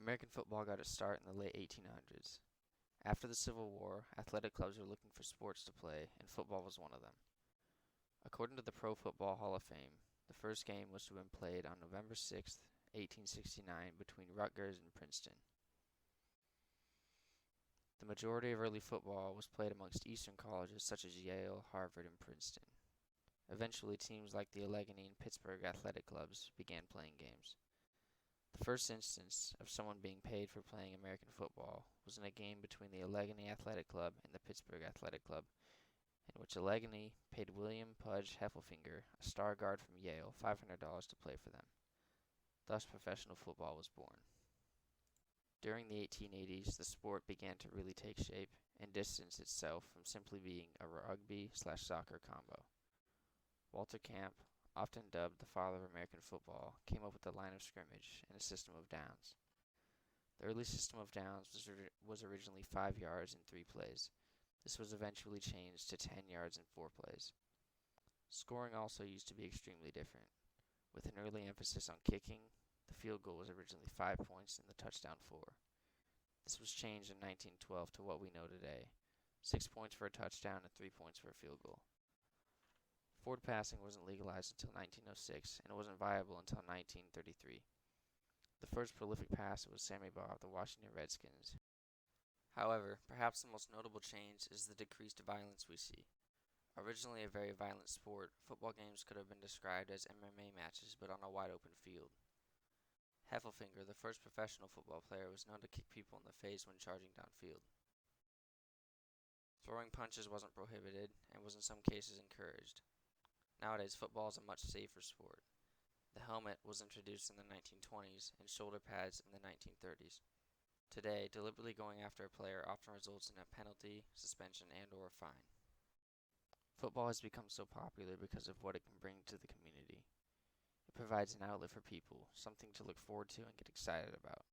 American football got its start in the late 1800s. After the Civil War, athletic clubs were looking for sports to play, and football was one of them. According to the Pro Football Hall of Fame, the first game was to have been played on November 6, 1869, between Rutgers and Princeton. The majority of early football was played amongst Eastern colleges such as Yale, Harvard, and Princeton. Eventually, teams like the Allegheny and Pittsburgh athletic clubs began playing games. The first instance of someone being paid for playing American football was in a game between the Allegheny Athletic Club and the Pittsburgh Athletic Club, in which Allegheny paid William Pudge Heffelfinger, a star guard from Yale, $500 to play for them. Thus, professional football was born. During the 1880s, the sport began to really take shape and distance itself from simply being a rugby/soccer combo. Walter Camp, often dubbed the father of American football, came up with the line of scrimmage and a system of downs. The early system of downs was originally 5 yards in 3 plays. This was eventually changed to 10 yards in 4 plays. Scoring also used to be extremely different. With an early emphasis on kicking, the field goal was originally 5 points and the touchdown 4. This was changed in 1912 to what we know today, 6 points for a touchdown and 3 points for a field goal. Forward passing wasn't legalized until 1906 and wasn't viable until 1933. The first prolific passer was Sammy Baugh of the Washington Redskins. However, perhaps the most notable change is the decreased violence we see. Originally a very violent sport, football games could have been described as MMA matches but on a wide open field. Heffelfinger, the first professional football player, was known to kick people in the face when charging downfield. Throwing punches wasn't prohibited and was in some cases encouraged. Nowadays, football is a much safer sport. The helmet was introduced in the 1920s and shoulder pads in the 1930s. Today, deliberately going after a player often results in a penalty, suspension, and/or a fine. Football has become so popular because of what it can bring to the community. It provides an outlet for people, something to look forward to and get excited about.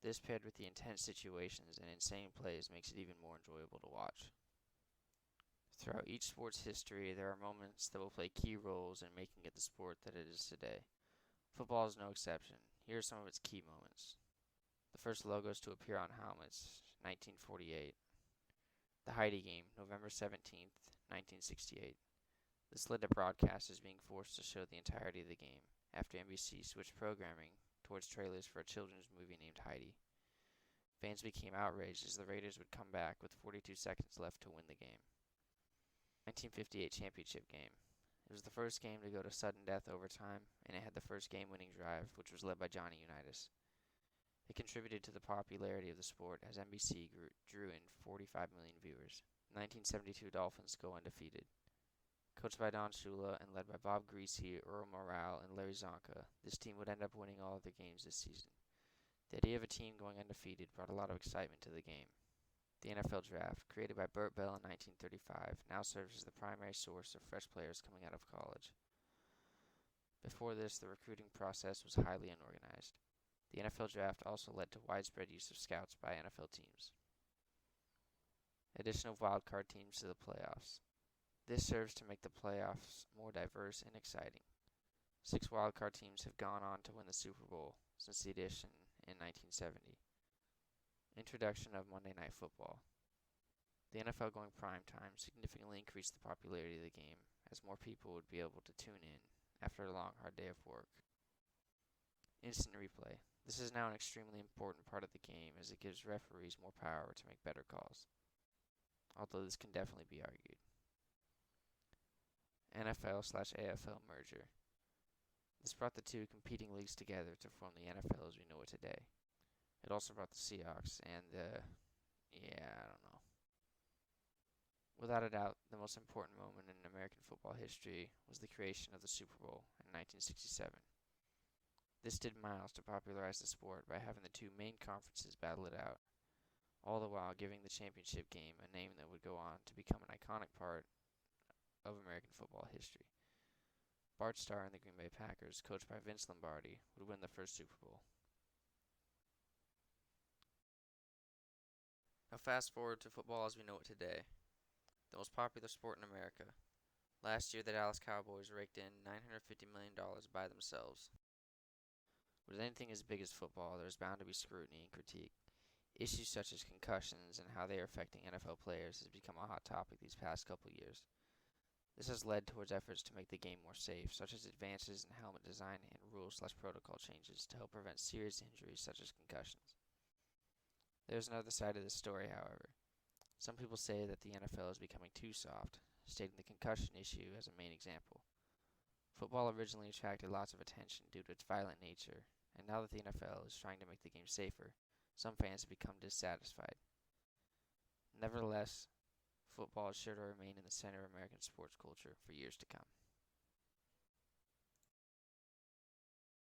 This paired with the intense situations and insane plays makes it even more enjoyable to watch. Throughout each sport's history, there are moments that will play key roles in making it the sport that it is today. Football is no exception. Here are some of its key moments. The first logos to appear on helmets, 1948. The Heidi game, November 17th, 1968. This led to broadcasters being forced to show the entirety of the game, after NBC switched programming towards trailers for a children's movie named Heidi. Fans became outraged as the Raiders would come back with 42 seconds left to win the game. 1958 championship game. It was the first game to go to sudden death overtime, and it had the first game-winning drive, which was led by Johnny Unitas. It contributed to the popularity of the sport as NBC drew in 45 million viewers. 1972 Dolphins go undefeated. Coached by Don Shula and led by Bob Griese, Earl Morrall, and Larry Zonka, this team would end up winning all of their games this season. The idea of a team going undefeated brought a lot of excitement to the game. The NFL Draft, created by Burt Bell in 1935, now serves as the primary source of fresh players coming out of college. Before this, the recruiting process was highly unorganized. The NFL Draft also led to widespread use of scouts by NFL teams. Addition of wildcard teams to the playoffs. This serves to make the playoffs more diverse and exciting. 6 wildcard teams have gone on to win the Super Bowl since the addition in 1970. Introduction of Monday Night Football. The NFL going prime time significantly increased the popularity of the game, as more people would be able to tune in after a long, hard day of work. Instant replay. This is now an extremely important part of the game as it gives referees more power to make better calls, although this can definitely be argued. NFL/AFL merger. This brought the two competing leagues together to form the NFL as we know it today. It also brought the Seahawks and I don't know. Without a doubt, the most important moment in American football history was the creation of the Super Bowl in 1967. This did miles to popularize the sport by having the two main conferences battle it out, all the while giving the championship game a name that would go on to become an iconic part of American football history. Bart Starr and the Green Bay Packers, coached by Vince Lombardi, would win the first Super Bowl. Now fast forward to football as we know it today, the most popular sport in America. Last year, the Dallas Cowboys raked in $950 million by themselves. With anything as big as football, there is bound to be scrutiny and critique. Issues such as concussions and how they are affecting NFL players has become a hot topic these past couple years. This has led towards efforts to make the game more safe, such as advances in helmet design and rules/protocol changes to help prevent serious injuries such as concussions. There is another side of this story, however. Some people say that the NFL is becoming too soft, stating the concussion issue as a main example. Football originally attracted lots of attention due to its violent nature, and now that the NFL is trying to make the game safer, some fans have become dissatisfied. Nevertheless, football is sure to remain in the center of American sports culture for years to come.